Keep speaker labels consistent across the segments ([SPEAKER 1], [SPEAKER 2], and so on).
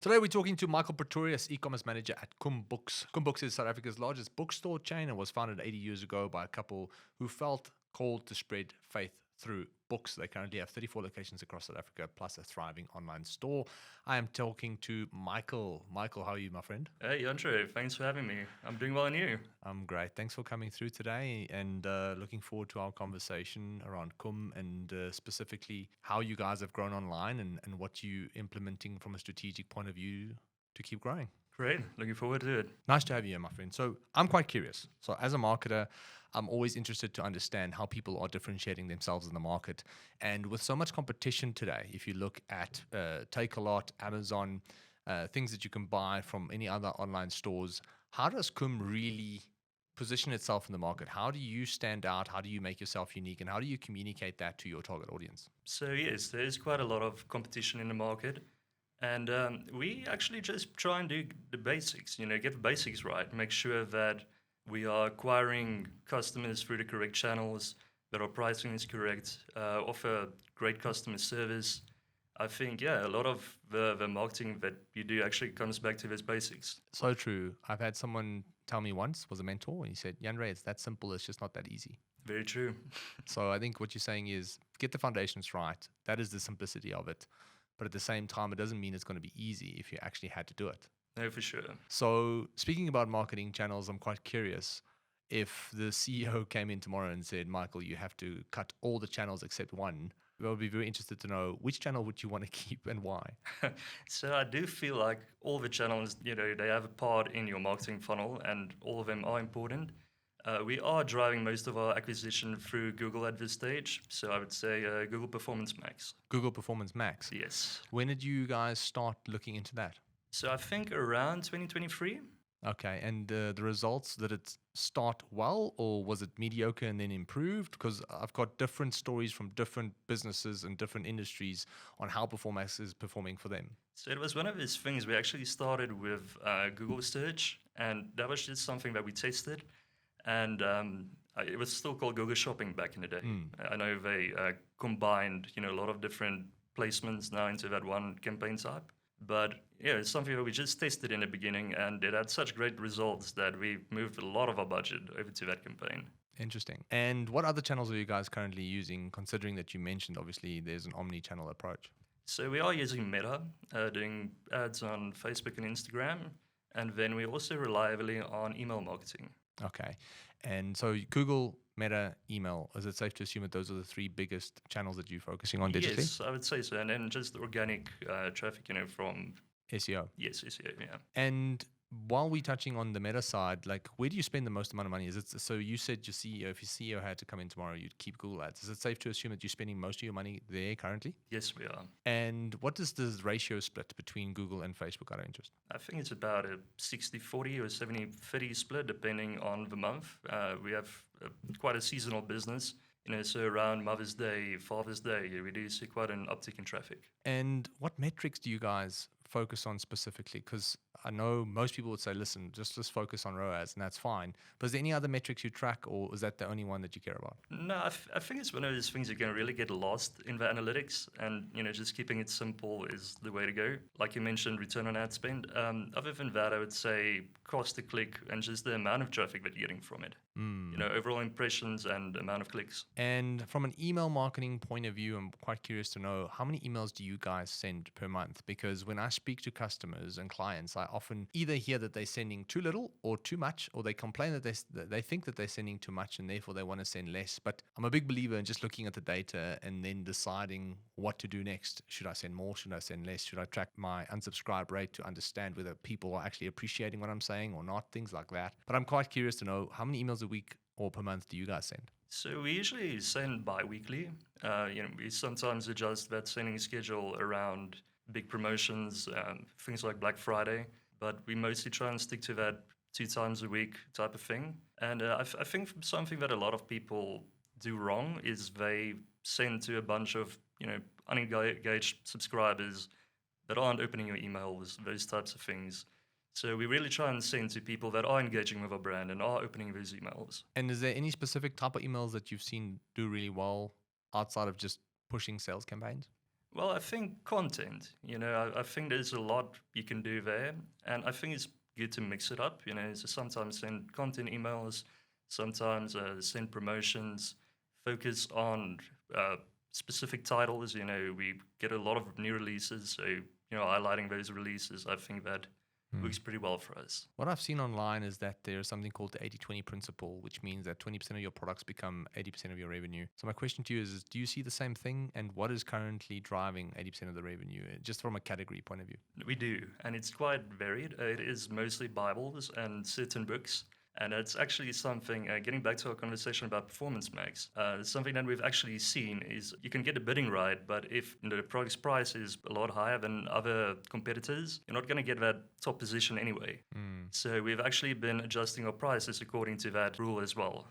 [SPEAKER 1] Today we're talking to Michael Pretorius, e-commerce manager at CUM Books. CUM Books is South Africa's largest bookstore chain and was founded 80 years ago by a couple who felt called to spread faith through books. They currently have 34 locations across South Africa, plus a thriving online store. I am talking to Michael. Michael, how are you, my friend?
[SPEAKER 2] Hey, Andre, thanks for having me. I'm doing well, and you?
[SPEAKER 1] I'm great. Thanks for coming through today and looking forward to our conversation around CUM and specifically how you guys have grown online and what you're implementing from a strategic point of view to keep growing.
[SPEAKER 2] Great, looking forward to it.
[SPEAKER 1] Nice to have you here, my friend. So I'm quite curious. So as a marketer, I'm always interested to understand how people are differentiating themselves in the market. And with so much competition today, if you look at Takealot, Amazon, things that you can buy from any other online stores, how does CUM really position itself in the market? How do you stand out? How do you make yourself unique? And how do you communicate that to your target audience?
[SPEAKER 2] So, yes, there's quite a lot of competition in the market, and we actually just try and do the basics, get the basics right, make sure that we are acquiring customers through the correct channels, that our pricing is correct, offer great customer service. I think, yeah, a lot of the marketing that you do actually comes back to those basics.
[SPEAKER 1] So true. I've had someone tell me once, was a mentor, and he said, Yanre, it's that simple. It's just not that easy.
[SPEAKER 2] Very true.
[SPEAKER 1] So I think what you're saying is get the foundations right. That is the simplicity of it. But at the same time, it doesn't mean it's going to be easy if you actually had to do it.
[SPEAKER 2] No, for sure.
[SPEAKER 1] So speaking about marketing channels, I'm quite curious if the CEO came in tomorrow and said, Michael, you have to cut all the channels except one. I would be very interested to know which channel would you want to keep and why?
[SPEAKER 2] So I do feel like all the channels, they have a part in your marketing funnel, and all of them are important. We are driving most of our acquisition through Google at this stage, so I would say Google Performance Max.
[SPEAKER 1] Google Performance Max.
[SPEAKER 2] Yes.
[SPEAKER 1] When did you guys start looking into that?
[SPEAKER 2] So I think around 2023.
[SPEAKER 1] Okay, and the results, did it start well or was it mediocre and then improved? Because I've got different stories from different businesses and different industries on how Performax is performing for them.
[SPEAKER 2] So it was one of these things. We actually started with Google search, and that was just something that we tested. And it was still called Google Shopping back in the day.
[SPEAKER 1] Mm.
[SPEAKER 2] I know they combined, a lot of different placements now into that one campaign type. But yeah, it's something that we just tested in the beginning, and it had such great results that we moved a lot of our budget over to that campaign.
[SPEAKER 1] Interesting. And what other channels are you guys currently using, considering that you mentioned obviously there's an omni-channel approach?
[SPEAKER 2] So we are using Meta, doing ads on Facebook and Instagram, and then we also rely heavily on email marketing.
[SPEAKER 1] Okay. And so Google, Meta, email, is it safe to assume that those are the three biggest channels that you're focusing on digitally?
[SPEAKER 2] Yes, I would say so. And then just organic traffic, from,
[SPEAKER 1] SEO.
[SPEAKER 2] yes, SEO, yeah.
[SPEAKER 1] And while we're touching on the Meta side, like where do you spend the most amount of money? Is it so you said your CEO, if your CEO had to come in tomorrow, you'd keep Google ads. Is it safe to assume that you're spending most of your money there currently?
[SPEAKER 2] Yes, we are.
[SPEAKER 1] And what is the ratio split between Google and Facebook out of interest?
[SPEAKER 2] I think it's about a 60-40 or 70-30 split, depending on the month. We have quite a seasonal business. So around Mother's Day, Father's Day, we do see quite an uptick in traffic.
[SPEAKER 1] And what metrics do you guys focus on specifically? Because I know most people would say, listen, just focus on ROAS and that's fine. But is there any other metrics you track, or is that the only one that you care about?
[SPEAKER 2] No, I think it's one of those things you can really get lost in the analytics, and just keeping it simple is the way to go. Like you mentioned, return on ad spend. Other than that, I would say cost to click and just the amount of traffic that you're getting from it. Overall impressions and amount of clicks.
[SPEAKER 1] And from an email marketing point of view, I'm quite curious to know how many emails do you guys send per month? Because when I speak to customers and clients, I often either hear that they're sending too little or too much, or they complain that they think that they're sending too much and therefore they want to send less. But I'm a big believer in just looking at the data and then deciding what to do next. Should I send more? Should I send less? Should I track my unsubscribe rate to understand whether people are actually appreciating what I'm saying or not? Things like that. But I'm quite curious to know how many emails a week or per month do you guys send?
[SPEAKER 2] So we usually send bi-weekly. We sometimes adjust that sending schedule around big promotions, things like Black Friday, but we mostly try and stick to that 2 times a week type of thing. And I think something that a lot of people do wrong is they send to a bunch of unengaged subscribers that aren't opening your emails, those types of things. So we really try and send to people that are engaging with our brand and are opening those emails.
[SPEAKER 1] And is there any specific type of emails that you've seen do really well outside of just pushing sales campaigns?
[SPEAKER 2] Well, I think content, I think there's a lot you can do there. And I think it's good to mix it up, so sometimes send content emails, sometimes send promotions, focus on uh, specific titles. We get a lot of new releases. So, highlighting those releases, I think that works pretty well for us.
[SPEAKER 1] What I've seen online is that there's something called the 80-20 principle, which means that 20% of your products become 80% of your revenue. So my question to you is, do you see the same thing? And what is currently driving 80% of the revenue, just from a category point of view?
[SPEAKER 2] We do, and it's quite varied. It is mostly Bibles and certain books. And it's actually something, getting back to our conversation about performance max, something that we've actually seen is you can get a bidding right, but if the product's price is a lot higher than other competitors, you're not going to get that top position anyway. So we've actually been adjusting our prices according to that rule as well.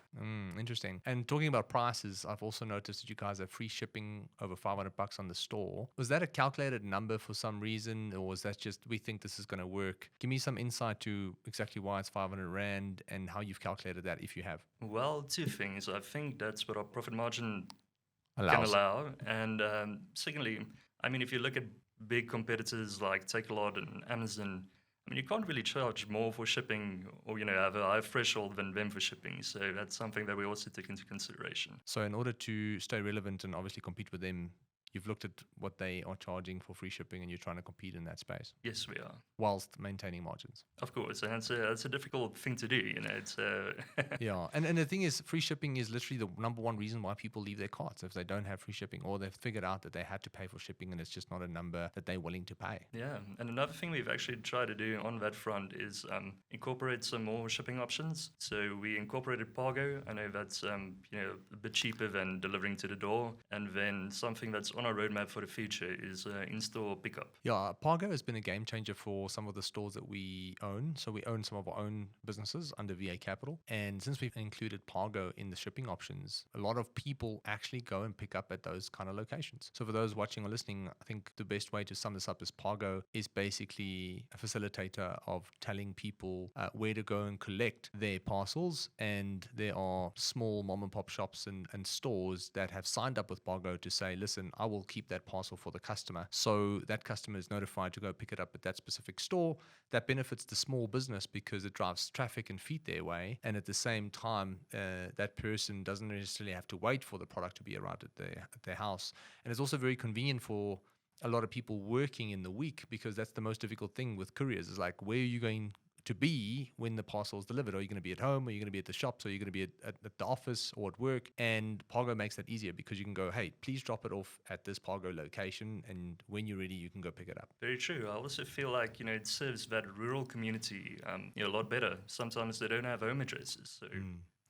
[SPEAKER 1] Interesting. And talking about prices, I've also noticed that you guys have free shipping over $500 on the store. Was that a calculated number for some reason, or was that just we think this is going to work? Give me some insight to exactly why it's 500 Rand and how you've calculated that, if you have.
[SPEAKER 2] Well, two things. I think that's what our profit margin can
[SPEAKER 1] Allows.
[SPEAKER 2] allow. And secondly, I mean, if you look at big competitors like Takealot and Amazon, I mean, you can't really charge more for shipping or, have a higher threshold than them for shipping. So that's something that we also take into consideration.
[SPEAKER 1] So in order to stay relevant and obviously compete with them, you've looked at what they are charging for free shipping and you're trying to compete in that space
[SPEAKER 2] Yes, we are.
[SPEAKER 1] whilst maintaining margins.
[SPEAKER 2] Of course, and that's a difficult thing to do. It's
[SPEAKER 1] Yeah. And the thing is, free shipping is literally the number one reason why people leave their carts if they don't have free shipping, or they've figured out that they had to pay for shipping and it's just not a number that they're willing to pay.
[SPEAKER 2] Yeah, and another thing we've actually tried to do on that front is incorporate some more shipping options. So we incorporated Pargo. I know that's a bit cheaper than delivering to the door. And then something that's on our roadmap for the future is in-store pickup.
[SPEAKER 1] Yeah, Pargo has been a game changer for some of the stores that we own. So we own some of our own businesses under VA Capital. And since we've included Pargo in the shipping options, a lot of people actually go and pick up at those kind of locations. So for those watching or listening, I think the best way to sum this up is Pargo is basically a facilitator of telling people where to go and collect their parcels. And there are small mom and pop shops and stores that have signed up with Pargo to say, listen, I will keep that parcel for the customer. So that customer is notified to go pick it up at that specific store. That benefits the small business because it drives traffic and feet their way. And at the same time, that person doesn't necessarily have to wait for the product to be arrived at their house. And it's also very convenient for a lot of people working in the week, because that's the most difficult thing with couriers is like, where are you going to be when the parcel is delivered? Are you going to be at home? Are you going to be at the shops? Are you going to be at the office or at work? And Pargo makes that easier because you can go, hey, please drop it off at this Pargo location, and when you're ready, you can go pick it up.
[SPEAKER 2] Very true. I also feel like, it serves that rural community a lot better. Sometimes they don't have home addresses. So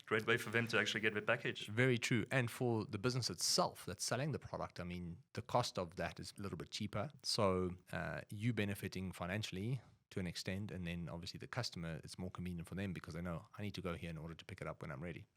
[SPEAKER 2] great way for them to actually get their package.
[SPEAKER 1] Very true. And for the business itself that's selling the product, I mean, the cost of that is a little bit cheaper. So you benefiting financially to an extent, and then obviously the customer, it's more convenient for them because they know I need to go here in order to pick it up when I'm ready.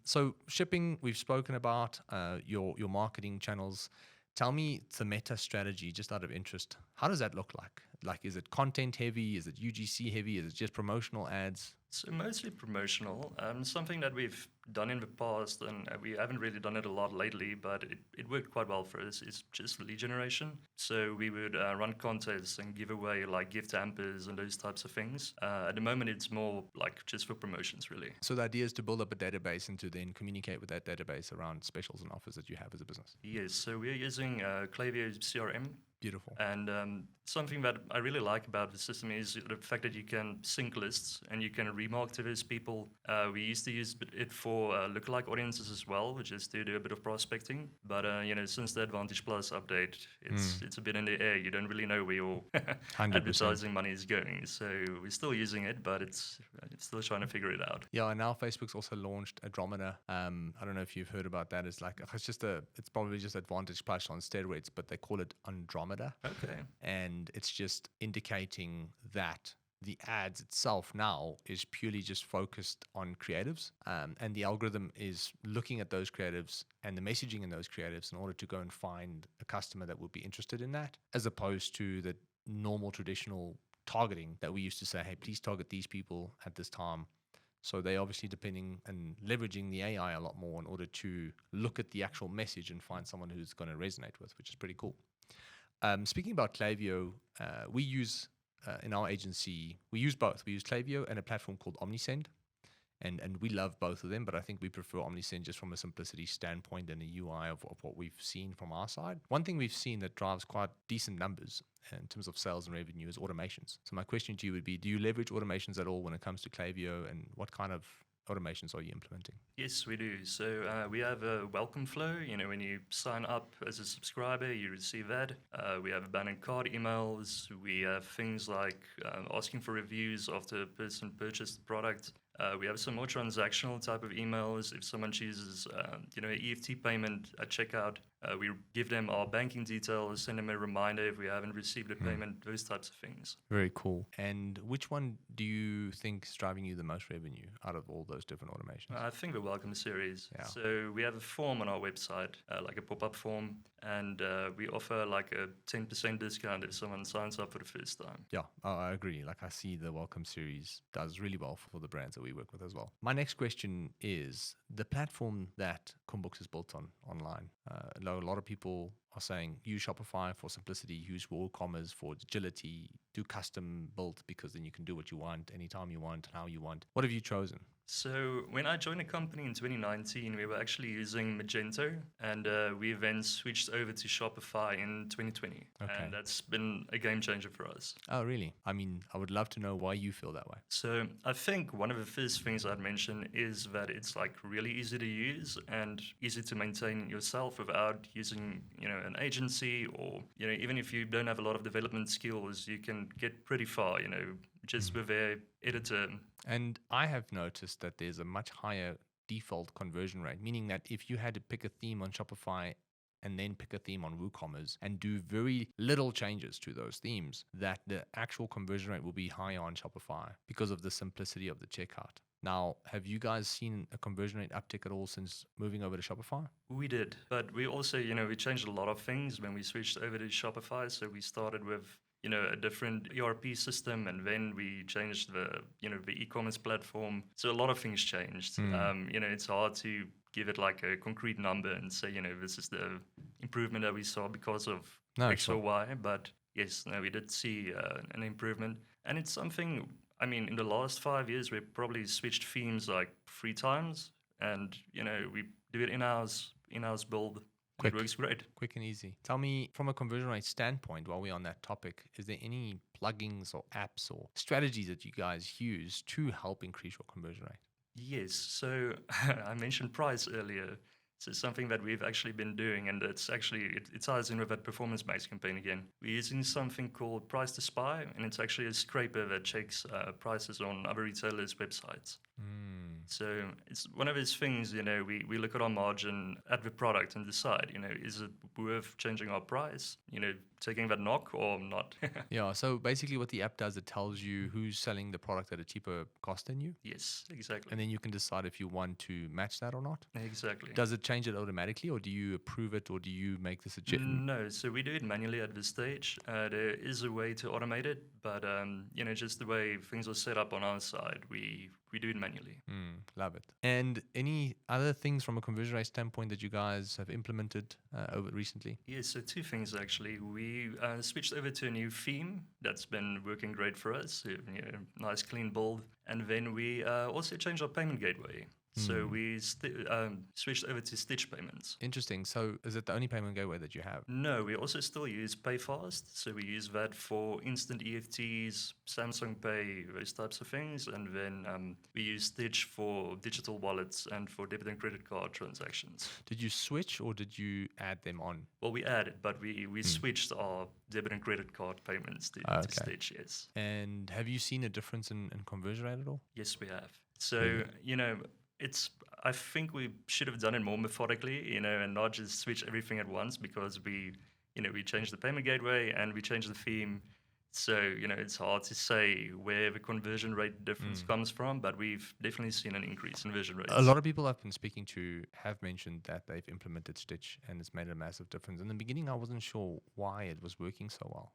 [SPEAKER 1] So shipping, we've spoken about your marketing channels. Tell me the meta strategy, just out of interest. How does that look like? Like, is it content heavy? Is it UGC heavy? Is it just promotional ads?
[SPEAKER 2] So mostly promotional. Something that we've done in the past, and we haven't really done it a lot lately, but it worked quite well for us, is just lead generation. So we would run contests and give away like gift hampers and those types of things. At the moment, it's more like just for promotions, really.
[SPEAKER 1] So the idea is to build up a database and to then communicate with that database around specials and offers that you have as a business.
[SPEAKER 2] Yes, so we're using Klaviyo CRM.
[SPEAKER 1] Beautiful.
[SPEAKER 2] And something that I really like about the system is the fact that you can sync lists and you can remark to those people. We used to use it for lookalike audiences as well, which is to do a bit of prospecting. But since the Advantage Plus update, it's a bit in the air. You don't really know where your
[SPEAKER 1] 100%.
[SPEAKER 2] advertising money is going. So we're still using it, but it's still trying to figure it out.
[SPEAKER 1] Yeah, and now Facebook's also launched Andromeda. I don't know if you've heard about that. It's probably just Advantage Plus on steroids, but they call it Andromeda.
[SPEAKER 2] Okay.
[SPEAKER 1] And it's just indicating that the ads itself now is purely just focused on creatives. And the algorithm is looking at those creatives and the messaging in those creatives in order to go and find a customer that would be interested in that, as opposed to the normal traditional targeting that we used to say, hey, please target these people at this time. So they obviously depending and leveraging the AI a lot more in order to look at the actual message and find someone who's going to resonate with, which is pretty cool. Speaking about Klaviyo, we use in our agency, we use both. We use Klaviyo and a platform called Omnisend. And we love both of them, but I think we prefer Omnisend just from a simplicity standpoint and a UI of what we've seen from our side. One thing we've seen that drives quite decent numbers in terms of sales and revenue is automations. So my question to you would be, do you leverage automations at all when it comes to Klaviyo, and what kind of automations are you implementing?
[SPEAKER 2] Yes, we do. So we have a welcome flow. When you sign up as a subscriber, you receive that. We have abandoned cart emails. We have things like asking for reviews after a person purchased the product. We have some more transactional type of emails. If someone chooses, EFT payment at checkout, we give them our banking details, send them a reminder if we haven't received a payment, those types of things.
[SPEAKER 1] Very cool. And which one do you think is driving you the most revenue out of all those different automations?
[SPEAKER 2] I think the welcome series.
[SPEAKER 1] Yeah.
[SPEAKER 2] So we have a form on our website, like a pop-up form, and we offer like a 10% discount if someone signs up for the first time.
[SPEAKER 1] Yeah, I agree. Like I see the welcome series does really well for the brands that we work with as well. My next question is the platform that CUM Books is built on online. A lot of people are saying use Shopify for simplicity, use WooCommerce for agility, do custom build because then you can do what you want, anytime you want, how you want. What have you chosen?
[SPEAKER 2] So when I joined the company in 2019, we were actually using Magento, and we then switched over to Shopify in 2020.
[SPEAKER 1] Okay.
[SPEAKER 2] And that's been a game changer for us.
[SPEAKER 1] Oh, really? I mean, I would love to know why you feel that way.
[SPEAKER 2] So I think one of the first things I'd mention is that it's like really easy to use and easy to maintain yourself without using, an agency, or, even if you don't have a lot of development skills, you can get pretty far, just with their editor.
[SPEAKER 1] And I have noticed that there's a much higher default conversion rate, meaning that if you had to pick a theme on Shopify and then pick a theme on WooCommerce and do very little changes to those themes, that the actual conversion rate will be higher on Shopify because of the simplicity of the checkout. Now, have you guys seen a conversion rate uptick at all since moving over to Shopify?
[SPEAKER 2] We did, but we also, we changed a lot of things when we switched over to Shopify. So we started with a different ERP system, and then we changed the e-commerce platform. So a lot of things changed. It's hard to give it like a concrete number and say, this is the improvement that we saw because of X or Y. But yes, we did see an improvement, and it's something. I mean, in the last 5 years, we've probably switched themes like 3 times, and we do it in-house build. It works great.
[SPEAKER 1] Quick and easy. Tell me, from a conversion rate standpoint, while we're on that topic, is there any plugins or apps or strategies that you guys use to help increase your conversion rate?
[SPEAKER 2] Yes. So I mentioned price earlier. So something that we've actually been doing, and it's actually, it ties in with that performance-based campaign again. We're using something called Price to Spy, and it's actually a scraper that checks prices on other retailers' websites. So it's one of those things, we look at our margin at the product and decide, is it worth changing our price, taking that knock or not?
[SPEAKER 1] Yeah, so basically what the app does, it tells you who's selling the product at a cheaper cost than you.
[SPEAKER 2] Yes, exactly.
[SPEAKER 1] And then you can decide if you want to match that or not.
[SPEAKER 2] Exactly.
[SPEAKER 1] Does it change it automatically, or do you approve it, or do you make the suggestion?
[SPEAKER 2] No, so we do it manually at this stage. There is a way to automate it, but just the way things are set up on our side, we do it manually.
[SPEAKER 1] Love it. And any other things from a conversion rate standpoint that you guys have implemented over recently?
[SPEAKER 2] Yes, so 2 things actually. We switched over to a new theme that's been working great for us. Nice clean build, and then we also changed our payment gateway. So we switched over to Stitch payments.
[SPEAKER 1] Interesting. So is it the only payment gateway that you have?
[SPEAKER 2] No, we also still use PayFast. So we use that for instant EFTs, Samsung Pay, those types of things. And then we use Stitch for digital wallets and for debit and credit card transactions.
[SPEAKER 1] Did you switch or did you add them on?
[SPEAKER 2] Well, we added, but we switched our debit and credit card payments to Stitch, yes.
[SPEAKER 1] And have you seen a difference in conversion rate at all?
[SPEAKER 2] Yes, we have. So, I think we should have done it more methodically, and not just switch everything at once, because we changed the payment gateway and we changed the theme. So, it's hard to say where the conversion rate difference comes from, but we've definitely seen an increase in conversion rates.
[SPEAKER 1] A lot of people I've been speaking to have mentioned that they've implemented Stitch and it's made a massive difference. In the beginning, I wasn't sure why it was working so well,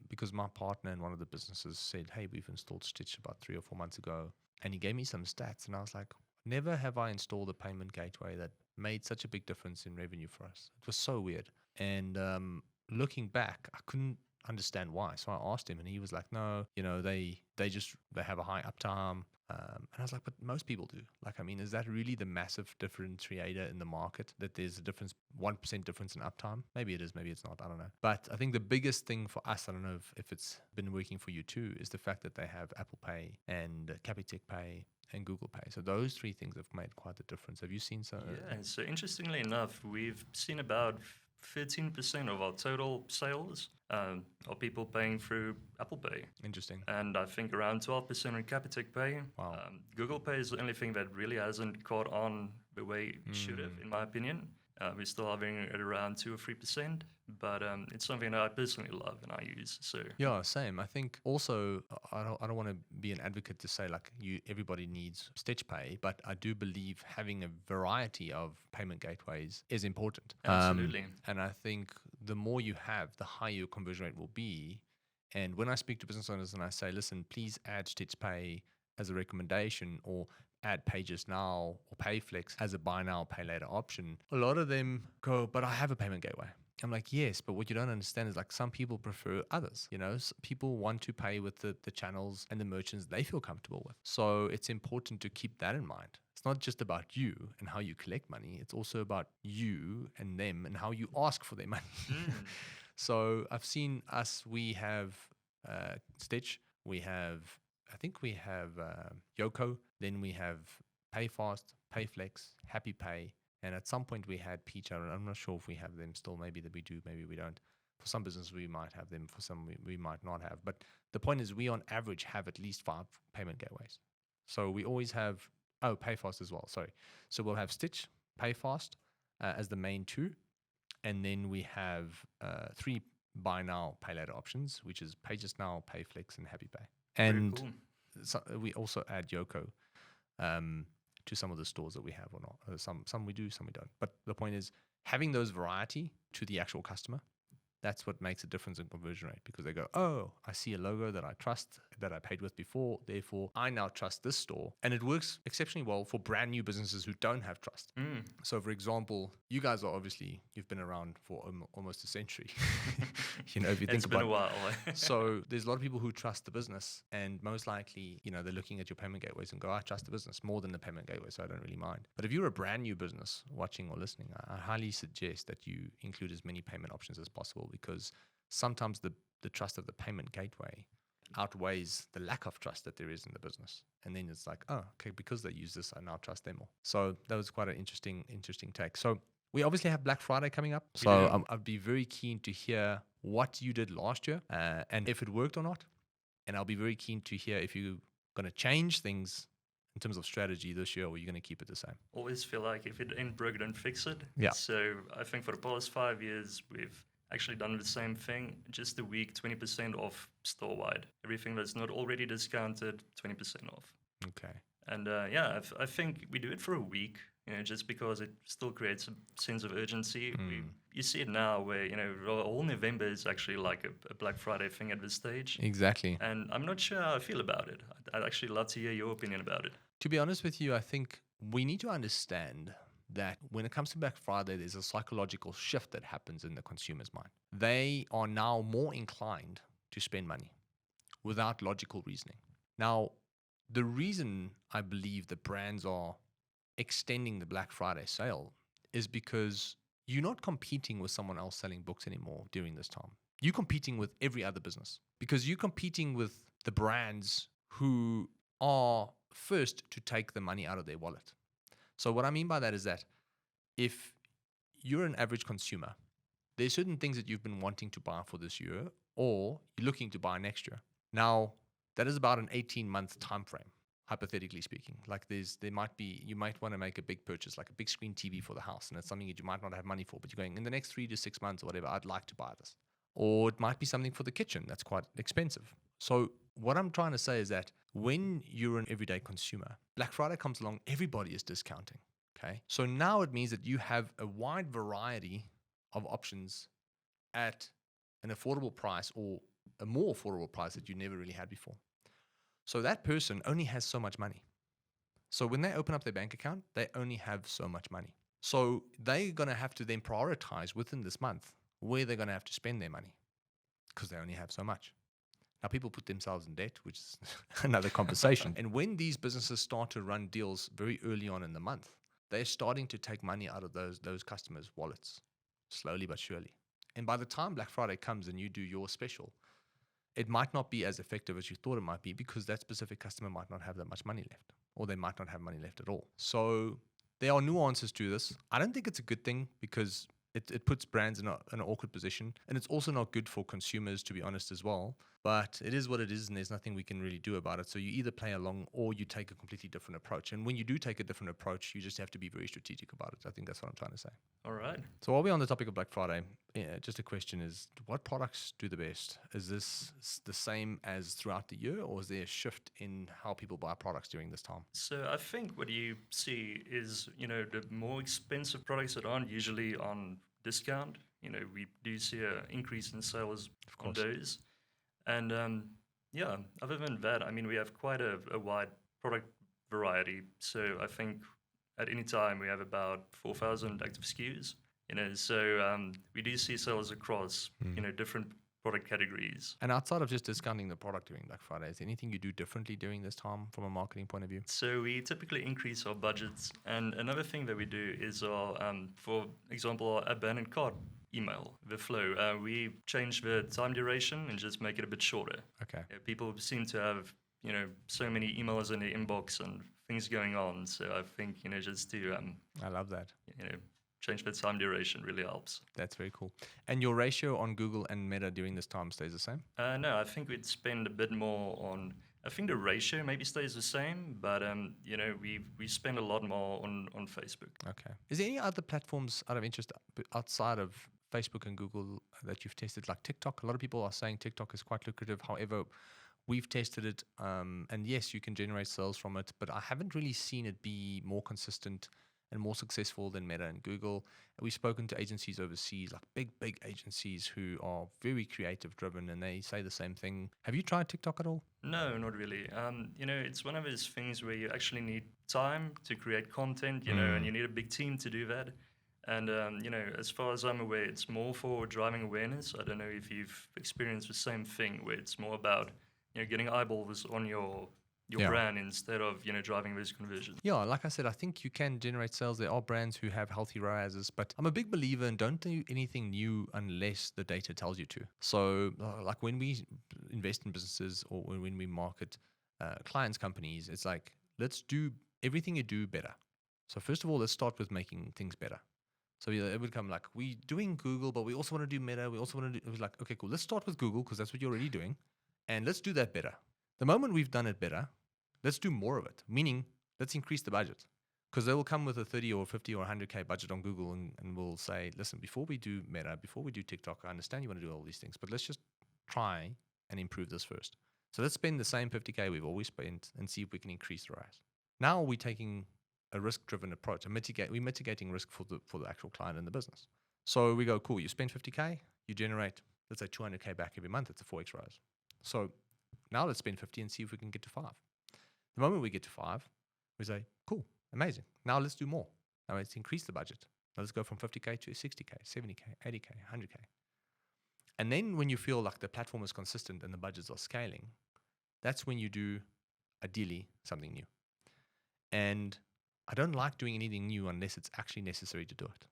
[SPEAKER 1] because my partner in one of the businesses said, hey, we've installed Stitch about 3 or 4 months ago. And he gave me some stats, and I was like, never have I installed a payment gateway that made such a big difference in revenue for us. It was so weird. And looking back, I couldn't understand why. So I asked him, and he was like, "No, they have a high uptime." And I was like, "But most people do. Like, I mean, is that really the massive differentiator in the market? That there's a difference, 1% difference in uptime? Maybe it is, maybe it's not. I don't know. But I think the biggest thing for us, I don't know if it's been working for you too, is the fact that they have Apple Pay and Capitec Pay and Google Pay. So those three things have made quite a difference. Have you seen so?
[SPEAKER 2] Yeah, so interestingly enough, we've seen about 13% of our total sales are people paying through Apple Pay.
[SPEAKER 1] Interesting.
[SPEAKER 2] And I think around 12% on Capitec Pay.
[SPEAKER 1] Wow.
[SPEAKER 2] Google Pay is the only thing that really hasn't caught on the way it should have, in my opinion. We're still having it at around 2 or 3%, but it's something that I personally love and I use. So
[SPEAKER 1] Yeah, same. I think also I don't want to be an advocate to say like everybody needs Stitch Pay, but I do believe having a variety of payment gateways is important.
[SPEAKER 2] absolutely.
[SPEAKER 1] And I think the more you have, the higher your conversion rate will be. And when I speak to business owners and I say, listen, please add Stitch Pay as a recommendation, or add Pages Now or Payflex as a buy now, pay later option, a lot of them go, but I have a payment gateway. I'm like, yes, but what you don't understand is like some people prefer others. People want to pay with the channels and the merchants they feel comfortable with. So it's important to keep that in mind. It's not just about you and how you collect money. It's also about you and them and how you ask for their money. So I've seen us, we have Stitch, I think we have Yoko, then we have PayFast, PayFlex, Happy Pay, and at some point we had Peach. I'm not sure if we have them still. Maybe that we do, maybe we don't. For some businesses we might have them, for some we might not have. But the point is we on average have at least 5 payment gateways. So we always have, PayFast as well, sorry. So we'll have Stitch, PayFast as the main 2. And then we have 3 buy now, pay later options, which is Pages Now, Payflex, and Happy Pay. And
[SPEAKER 2] cool.
[SPEAKER 1] so we also add Yoko to some of the stores that we have or not. Some we do, some we don't. But the point is having those variety to the actual customer. That's what makes a difference in conversion rate, because they go, oh, I see a logo that I trust, that I paid with before. Therefore, I now trust this store. And it works exceptionally well for brand new businesses who don't have trust. So, for example, you guys are you've been around for almost a century. If you think
[SPEAKER 2] it's been a while.
[SPEAKER 1] So there's a lot of people who trust the business, and most likely, they're looking at your payment gateways and go, I trust the business more than the payment gateway, so I don't really mind. But if you're a brand new business watching or listening, I highly suggest that you include as many payment options as possible, because sometimes the trust of the payment gateway outweighs the lack of trust that there is in the business. And then it's like, oh, okay, because they use this, I now trust them more. So that was quite an interesting take. So we obviously have Black Friday coming up. So I'd be very keen to hear what you did last year and if it worked or not. And I'll be very keen to hear if you're going to change things in terms of strategy this year, or you're going to keep it the same.
[SPEAKER 2] Always feel like if it ain't broke, don't fix it.
[SPEAKER 1] Yeah.
[SPEAKER 2] So I think for the past 5 years, we've actually done the same thing. Just a week, 20% off store-wide. Everything that's not already discounted, 20% off.
[SPEAKER 1] Okay.
[SPEAKER 2] And I think we do it for a week, just because it still creates a sense of urgency. You see it now where, all November is actually like a Black Friday thing at this stage.
[SPEAKER 1] Exactly.
[SPEAKER 2] And I'm not sure how I feel about it. I'd actually love to hear your opinion about it.
[SPEAKER 1] To be honest with you, I think we need to understand that when it comes to Black Friday, there's a psychological shift that happens in the consumer's mind. They are now more inclined to spend money without logical reasoning. Now, the reason I believe that brands are extending the Black Friday sale is because you're not competing with someone else selling books anymore during this time. You're competing with every other business, because you're competing with the brands who are first to take the money out of their wallet. So what I mean by that is that if you're an average consumer, there's certain things that you've been wanting to buy for this year, or you're looking to buy next year. Now, that is about an 18-month time frame, hypothetically speaking. Like you might want to make a big purchase, like a big screen TV for the house, and it's something that you might not have money for, but you're going, in the next 3 to 6 months or whatever, I'd like to buy this. Or it might be something for the kitchen that's quite expensive. So what I'm trying to say is that when you're an everyday consumer, Black Friday comes along, everybody is discounting. Okay. So now it means that you have a wide variety of options at an affordable price, or a more affordable price that you never really had before. So that person only has so much money. So when they open up their bank account, they only have so much money. So they're going to have to then prioritize within this month, where they're going to have to spend their money because they only have so much. Now, people put themselves in debt, which is another conversation. And when these businesses start to run deals very early on in the month, they're starting to take money out of those customers' wallets, slowly but surely. And by the time Black Friday comes and you do your special, it might not be as effective as you thought it might be because that specific customer might not have that much money left, or they might not have money left at all. So there are nuances to this. I don't think it's a good thing because it puts brands in an awkward position. And it's also not good for consumers, to be honest, as well. But it is what it is, and there's nothing we can really do about it. So you either play along or you take a completely different approach. And when you do take a different approach, you just have to be very strategic about it. I think that's what I'm trying to say.
[SPEAKER 2] All right.
[SPEAKER 1] So while we're on the topic of Black Friday, just a question is, what products do the best? Is this the same as throughout the year, or is there a shift in how people buy products during this time?
[SPEAKER 2] So I think what you see is, the more expensive products that aren't usually on discount, we do see an increase in sales on those. And other than that, I mean, we have quite a wide product variety. So I think at any time we have about 4,000 active SKUs. So we do see sales across, different product categories.
[SPEAKER 1] And outside of just discounting the product during Black Friday, is there anything you do differently during this time from a marketing point of view?
[SPEAKER 2] So we typically increase our budgets. And another thing that we do is our, for example, our abandoned cart email, the flow. We change the time duration and just make it a bit shorter.
[SPEAKER 1] Okay.
[SPEAKER 2] People seem to have, so many emails in their inbox and things going on. So I think, just to
[SPEAKER 1] I love that.
[SPEAKER 2] Change the time duration really helps.
[SPEAKER 1] That's very cool. And your ratio on Google and Meta during this time stays the same?
[SPEAKER 2] No, I think we'd spend a bit more on. I think the ratio maybe stays the same, but we spend a lot more on Facebook.
[SPEAKER 1] Okay. Is there any other platforms out of interest outside of Facebook and Google that you've tested, like TikTok? A lot of people are saying TikTok is quite lucrative. However, we've tested it, and yes, you can generate sales from it, but I haven't really seen it be more consistent and more successful than Meta and Google. We've spoken to agencies overseas, like big agencies who are very creative driven, and they say the same thing. Have you tried TikTok at all?
[SPEAKER 2] No, not really. It's one of those things where you actually need time to create content, and you need a big team to do that. And, as far as I'm aware, it's more for driving awareness. I don't know if you've experienced the same thing where it's more about, getting eyeballs on your brand instead of, driving those conversions.
[SPEAKER 1] Yeah, like I said, I think you can generate sales. There are brands who have healthy ROASs, but I'm a big believer in don't do anything new unless the data tells you to. So like when we invest in businesses or when we market clients' companies, it's like, let's do everything you do better. So first of all, let's start with making things better. So it would come like, we doing Google, but we also want to do Meta. We also want to do, it was like, okay, cool. Let's start with Google because that's what you're already doing. And let's do that better. The moment we've done it better, let's do more of it. Meaning, let's increase the budget. Because they will come with a 30 or 50 or 100K budget on Google and we'll say, listen, before we do Meta, before we do TikTok, I understand you want to do all these things, but let's just try and improve this first. So let's spend the same 50K we've always spent and see if we can increase the ROAS. Now we're taking a risk-driven approach. We're mitigating risk for the actual client and the business. So we go, cool, you spend 50K, you generate, let's say 200K back every month. It's a 4x ROAS. So now let's spend 50 and see if we can get to 5. The moment we get to 5, we say, cool, amazing. Now let's do more. Now let's increase the budget. Now let's go from 50K to 60K, 70K, 80K, 100K. And then when you feel like the platform is consistent and the budgets are scaling, that's when you do, ideally, something new. And I don't like doing anything new unless it's actually necessary to do it.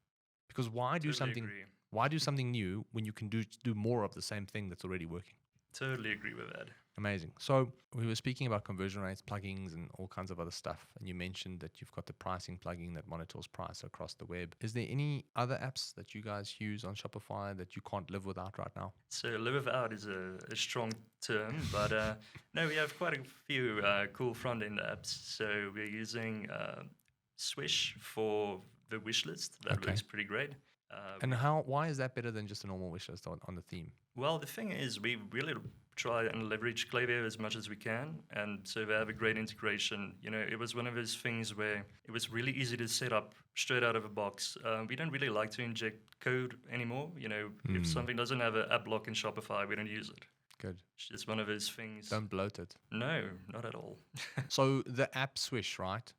[SPEAKER 1] Because why do something new when you can do more of the same thing that's already working?
[SPEAKER 2] Totally agree with that.
[SPEAKER 1] Amazing. So we were speaking about conversion rates, plugins, and all kinds of other stuff. And you mentioned that you've got the pricing plugin that monitors price across the web. Is there any other apps that you guys use on Shopify that you can't live without right now?
[SPEAKER 2] So live without is a strong term, but no, we have quite a few cool front-end apps. So we're using Swish for the wishlist. That works pretty great.
[SPEAKER 1] And why is that better than just a normal wishlist on the theme?
[SPEAKER 2] Well, the thing is, we really try and leverage Klaviyo as much as we can, and so they have a great integration. It was one of those things where it was really easy to set up straight out of a box. We don't really like to inject code anymore. If something doesn't have an app block in Shopify, we don't use it.
[SPEAKER 1] Good.
[SPEAKER 2] It's one of those things.
[SPEAKER 1] Don't bloat it.
[SPEAKER 2] No, not at all.
[SPEAKER 1] So the app Swish, right?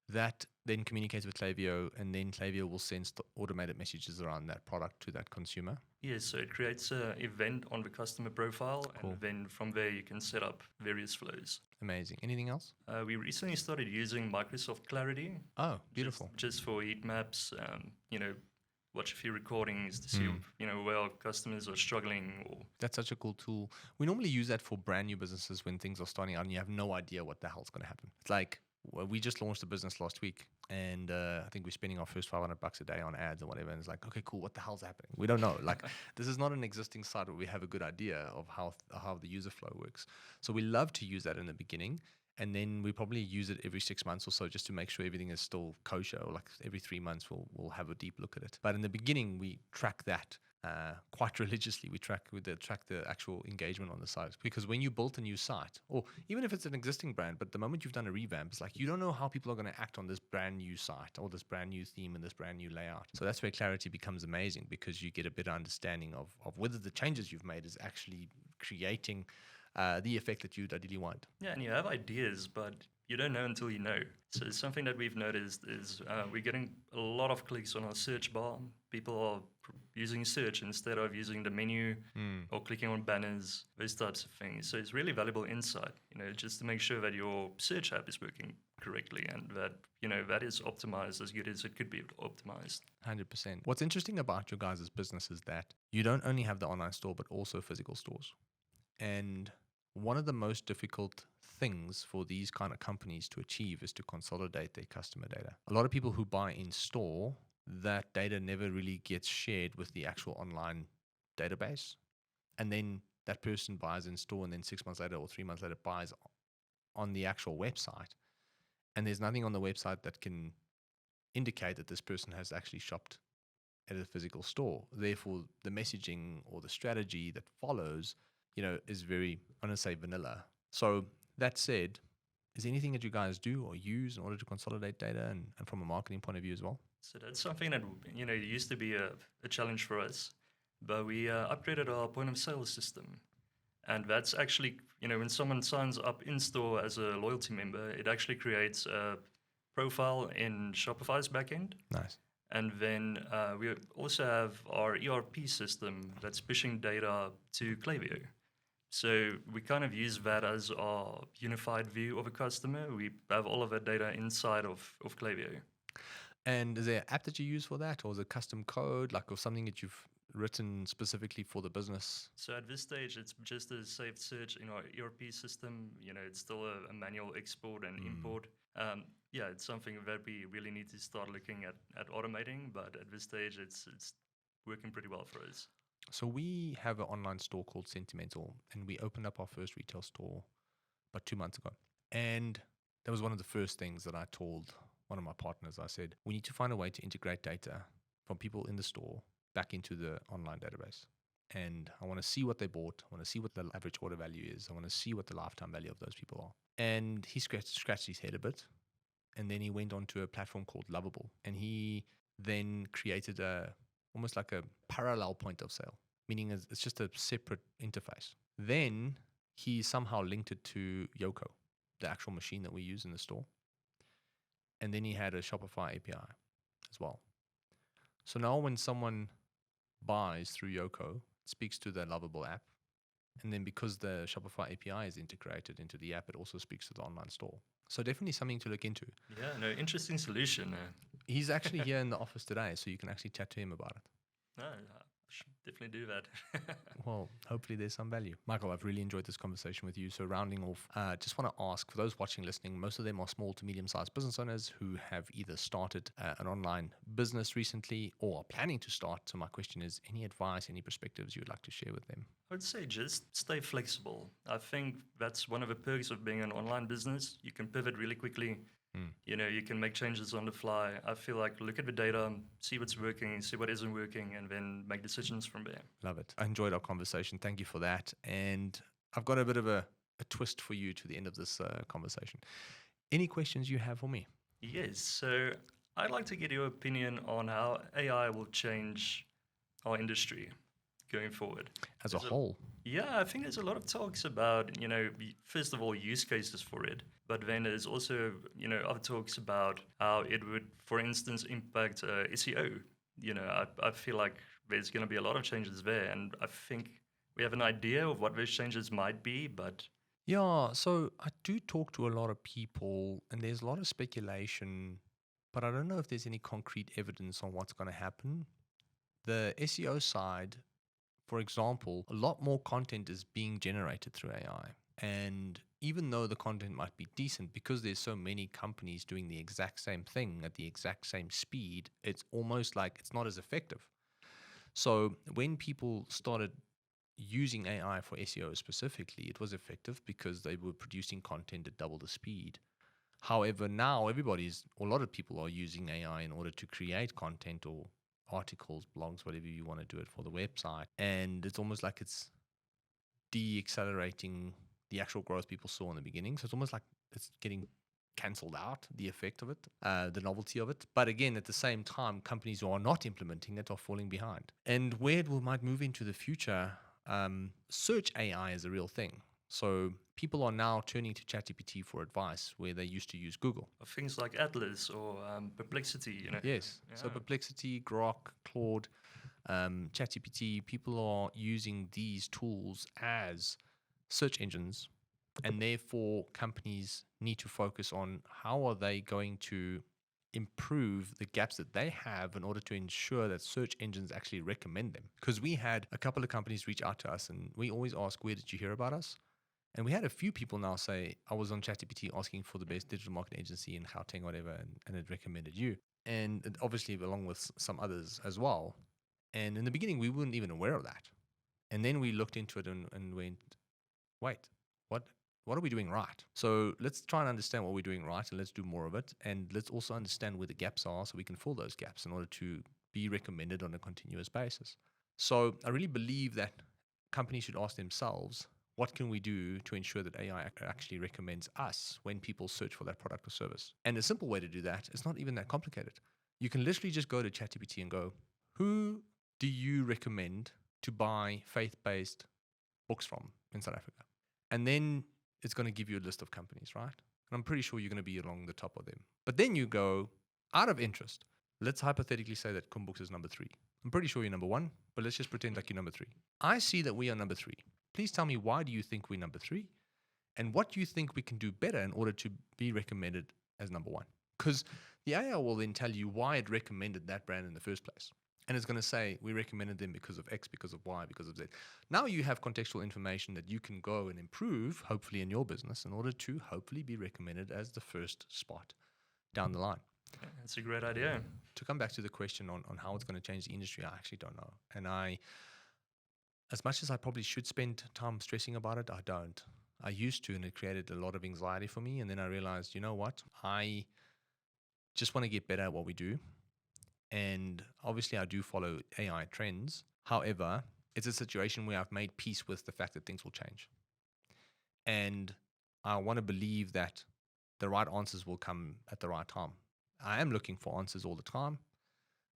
[SPEAKER 1] That then communicates with Klaviyo, and then Klaviyo will send automated messages around that product to that consumer.
[SPEAKER 2] Yes, so it creates an event on the customer profile,
[SPEAKER 1] Cool.
[SPEAKER 2] and then from there you can set up various flows.
[SPEAKER 1] Amazing. Anything else?
[SPEAKER 2] We recently started using Microsoft Clarity.
[SPEAKER 1] Oh, beautiful.
[SPEAKER 2] Just for heat maps, watch a few recordings to see, where our customers are struggling. Or
[SPEAKER 1] That's such a cool tool. We normally use that for brand new businesses when things are starting out and you have no idea what the hell's going to happen. It's like, well, we just launched a business last week, and I think we're spending our first $500 a day on ads or whatever. And it's like, okay, cool. What the hell's happening? We don't know. Like, this is not an existing site where we have a good idea of how the user flow works. So we love to use that in the beginning. And then we probably use it every 6 months or so just to make sure everything is still kosher. Or like every 3 months, we'll have a deep look at it. But in the beginning, we track that quite religiously. We track the actual engagement on the site, because when you build a new site, or even if it's an existing brand, but the moment you've done a revamp, it's like you don't know how people are going to act on this brand new site or this brand new theme and this brand new layout. So that's where Clarity becomes amazing, because you get a better understanding of whether the changes you've made is actually creating the effect that you'd ideally want.
[SPEAKER 2] Yeah, and you have ideas, but you don't know until you know. So something that we've noticed is we're getting a lot of clicks on our search bar. People are using search instead of using the menu or clicking on banners, those types of things. So it's really valuable insight, just to make sure that your search app is working correctly and that, that is optimized as good as it could be optimized.
[SPEAKER 1] 100%. What's interesting about your guys' business is that you don't only have the online store, but also physical stores. And one of the most difficult things for these kind of companies to achieve is to consolidate their customer data. A lot of people who buy in store, that data never really gets shared with the actual online database. And then that person buys in store, and then 6 months later or 3 months later buys on the actual website. And there's nothing on the website that can indicate that this person has actually shopped at a physical store. Therefore, the messaging or the strategy that follows is very, I'm going to say, vanilla. So that said, is there anything that you guys do or use in order to consolidate data and from a marketing point of view as well?
[SPEAKER 2] So that's something that, it used to be a challenge for us, but we upgraded our point of sale system. And that's actually, when someone signs up in store as a loyalty member, it actually creates a profile in Shopify's backend.
[SPEAKER 1] Nice.
[SPEAKER 2] And then we also have our ERP system that's pushing data to Klaviyo. So we kind of use that as our unified view of a customer. We have all of that data inside of Klaviyo.
[SPEAKER 1] And is there an app that you use for that, or is it custom code, or something that you've written specifically for the business?
[SPEAKER 2] So at this stage, it's just a saved search in our ERP system. It's still a manual export and import. It's something that we really need to start looking at automating. But at this stage, it's working pretty well for us.
[SPEAKER 1] So we have an online store called Sentimental, and we opened up our first retail store about 2 months ago. And that was one of the first things that I told one of my partners. I said, we need to find a way to integrate data from people in the store back into the online database. And I want to see what they bought. I want to see what the average order value is. I want to see what the lifetime value of those people are. And he scratched his head a bit. And then he went on to a platform called Lovable. And he then created almost like a parallel point of sale, meaning it's just a separate interface. Then he somehow linked it to Yoko, the actual machine that we use in the store. And then he had a Shopify API as well. So now when someone buys through Yoko, it speaks to the Lovable app. And then because the Shopify API is integrated into the app, it also speaks to the online store. So definitely something to look into.
[SPEAKER 2] Yeah, no, interesting solution.
[SPEAKER 1] He's actually here in the office today, so you can actually chat to him about it.
[SPEAKER 2] No, I should definitely do that.
[SPEAKER 1] Well, hopefully there's some value. Michael, I've really enjoyed this conversation with you. So rounding off, just want to ask, for those watching, listening, most of them are small to medium-sized business owners who have either started an online business recently or are planning to start. So my question is, any advice, any perspectives you would like to share with them?
[SPEAKER 2] I would say just stay flexible. I think that's one of the perks of being an online business. You can pivot really quickly. You can make changes on the fly. I feel like look at the data, see what's working, see what isn't working, and then make decisions from there.
[SPEAKER 1] Love it. I enjoyed our conversation. Thank you for that. And I've got a bit of a twist for you to the end of this conversation. Any questions you have for me?
[SPEAKER 2] Yes. So I'd like to get your opinion on how AI will change our industry. going forward?
[SPEAKER 1] as a
[SPEAKER 2] There's
[SPEAKER 1] whole.
[SPEAKER 2] Yeah, I think there's a lot of talks about, first of all, use cases for it, but then there's also, other talks about how it would, for instance, impact SEO. I feel like there's going to be a lot of changes there, and I think we have an idea of what those changes might be, but
[SPEAKER 1] Yeah, so I do talk to a lot of people, and there's a lot of speculation, but I don't know if there's any concrete evidence on what's going to happen. The SEO side, for example, a lot more content is being generated through AI. And even though the content might be decent, because there's so many companies doing the exact same thing at the exact same speed, it's almost like it's not as effective. So when people started using AI for SEO specifically, it was effective because they were producing content at double the speed. However, now a lot of people are using AI in order to create content or articles, blogs, whatever you want to do it for the website. And it's almost like it's de-accelerating the actual growth people saw in the beginning. So it's almost like it's getting cancelled out, the effect of it, the novelty of it. But again, at the same time, companies who are not implementing it are falling behind. And where it might move into the future, search AI is a real thing. So people are now turning to ChatGPT for advice where they used to use Google.
[SPEAKER 2] things like Atlas or Perplexity.
[SPEAKER 1] Yes. So
[SPEAKER 2] Yeah.
[SPEAKER 1] Perplexity, Grok, Claude, ChatGPT, people are using these tools as search engines, and therefore companies need to focus on how are they going to improve the gaps that they have in order to ensure that search engines actually recommend them. Because we had a couple of companies reach out to us, and we always ask, where did you hear about us? And we had a few people now say, I was on ChatGPT asking for the best digital marketing agency in Gauteng, whatever, and it recommended you. And it obviously, along with some others as well. And in the beginning, we weren't even aware of that. And then we looked into it and went, wait, what what are we doing right? So let's try and understand what we're doing right, and let's do more of it. And let's also understand where the gaps are so we can fill those gaps in order to be recommended on a continuous basis. So I really believe that companies should ask themselves, what can we do to ensure that AI actually recommends us when people search for that product or service? And a simple way to do that is not even that complicated. You can literally just go to ChatGPT and go, who do you recommend to buy faith-based books from in South Africa? And then it's going to give you a list of companies, right? And I'm pretty sure you're going to be along the top of them. But then you go, out of interest, let's hypothetically say that CUM Books is number 3. I'm pretty sure you're number 1, but let's just pretend like you're number 3. I see that we are number 3. Please tell me, why do you think we're number 3? And what do you think we can do better in order to be recommended as number 1? Because the AI will then tell you why it recommended that brand in the first place. And it's going to say, we recommended them because of X, because of Y, because of Z. Now you have contextual information that you can go and improve, hopefully in your business, in order to hopefully be recommended as the first spot down the line.
[SPEAKER 2] That's a great idea.
[SPEAKER 1] To come back to the question on how it's going to change the industry, I actually don't know. And as much as I probably should spend time stressing about it, I don't. I used to, and it created a lot of anxiety for me. And then I realized, you know what? I just want to get better at what we do. And obviously, I do follow AI trends. However, it's a situation where I've made peace with the fact that things will change. And I want to believe that the right answers will come at the right time. I am looking for answers all the time,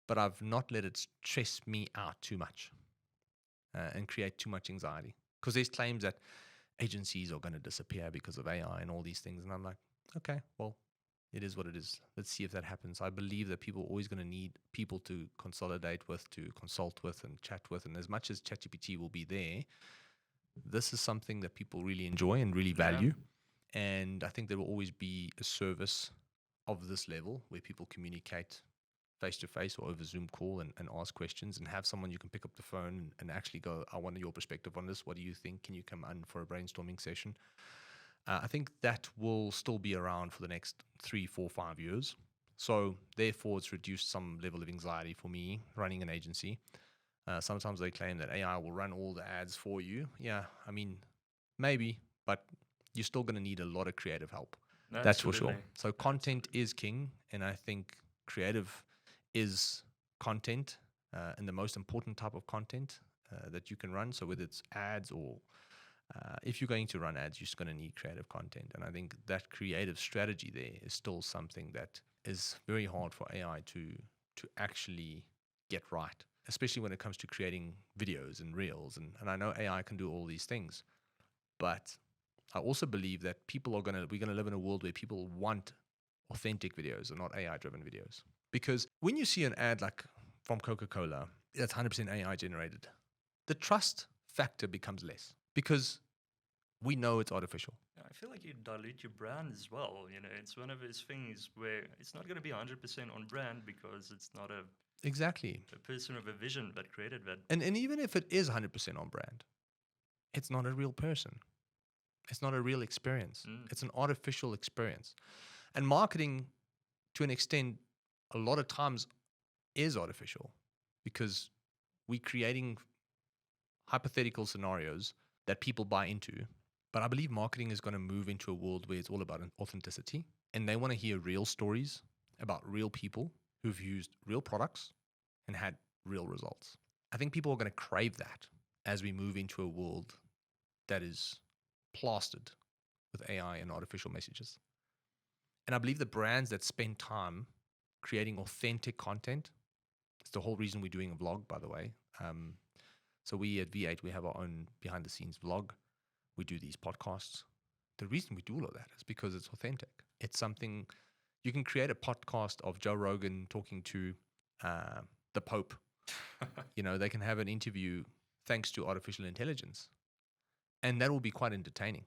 [SPEAKER 1] but I've not let it stress me out too much and create too much anxiety. Because there's claims that agencies are going to disappear because of AI and all these things. And I'm like, okay, well, it is what it is. Let's see if that happens. I believe that people are always going to need people to consolidate with, to consult with, and chat with. And as much as ChatGPT will be there, this is something that people really enjoy and really value. Yeah. And I think there will always be a service of this level where people communicate face to face or over Zoom call and ask questions and have someone you can pick up the phone and actually go, I want your perspective on this. What do you think? Can you come on for a brainstorming session? I think that will still be around for the next 3, 4, 5 years. So therefore, it's reduced some level of anxiety for me running an agency. Sometimes they claim that AI will run all the ads for you. Yeah, I mean, maybe, but you're still going to need a lot of creative help.
[SPEAKER 2] Absolutely.
[SPEAKER 1] That's for sure. So content is king, and I think creative is content and the most important type of content that you can run. So whether it's ads or if you're going to run ads, you're just going to need creative content. And I think that creative strategy there is still something that is very hard for AI to actually get right. especially when it comes to creating videos and reels. And I know AI can do all these things, but I also believe that we're going to live in a world where people want authentic videos and not AI driven videos. Because when you see an ad like from Coca-Cola that's 100% AI generated, the trust factor becomes less because we know it's artificial.
[SPEAKER 2] I feel like you dilute your brand as well. It's one of those things where it's not going to be 100% on brand because it's not
[SPEAKER 1] Exactly.
[SPEAKER 2] a person with a vision that created that.
[SPEAKER 1] And even if it is 100% on brand, it's not a real person. It's not a real experience. It's an artificial experience. And marketing, to an extent, a lot of times is artificial because we're creating hypothetical scenarios that people buy into. But I believe marketing is going to move into a world where it's all about authenticity. And they want to hear real stories about real people who've used real products and had real results. I think people are going to crave that as we move into a world that is plastered with AI and artificial messages. And I believe the brands that spend time creating authentic content, it's the whole reason we're doing a vlog, by the way. So we at V8, we have our own behind the scenes vlog. We do these podcasts. The reason we do all of that is because it's authentic. It's something, you can create a podcast of Joe Rogan talking to the Pope. They can have an interview thanks to artificial intelligence. And that will be quite entertaining.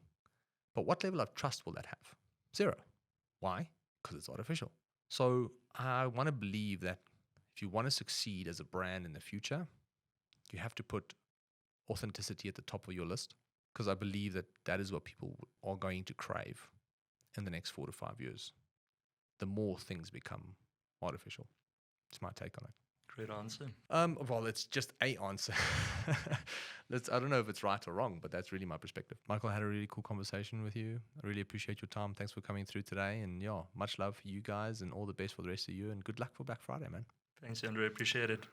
[SPEAKER 1] But what level of trust will that have? Zero. Why? Because it's artificial. So I want to believe that if you want to succeed as a brand in the future, you have to put authenticity at the top of your list, because I believe that that is what people are going to crave in the next 4 to 5 years. The more things become artificial. It's my take on it.
[SPEAKER 2] Great answer.
[SPEAKER 1] Well, it's just a answer. I don't know if it's right or wrong, but that's really my perspective. Michael, I had a really cool conversation with you. I really appreciate your time. Thanks for coming through today. And yeah, much love for you guys and all the best for the rest of you. And good luck for Black Friday, man.
[SPEAKER 2] Thanks, Andre. Appreciate it.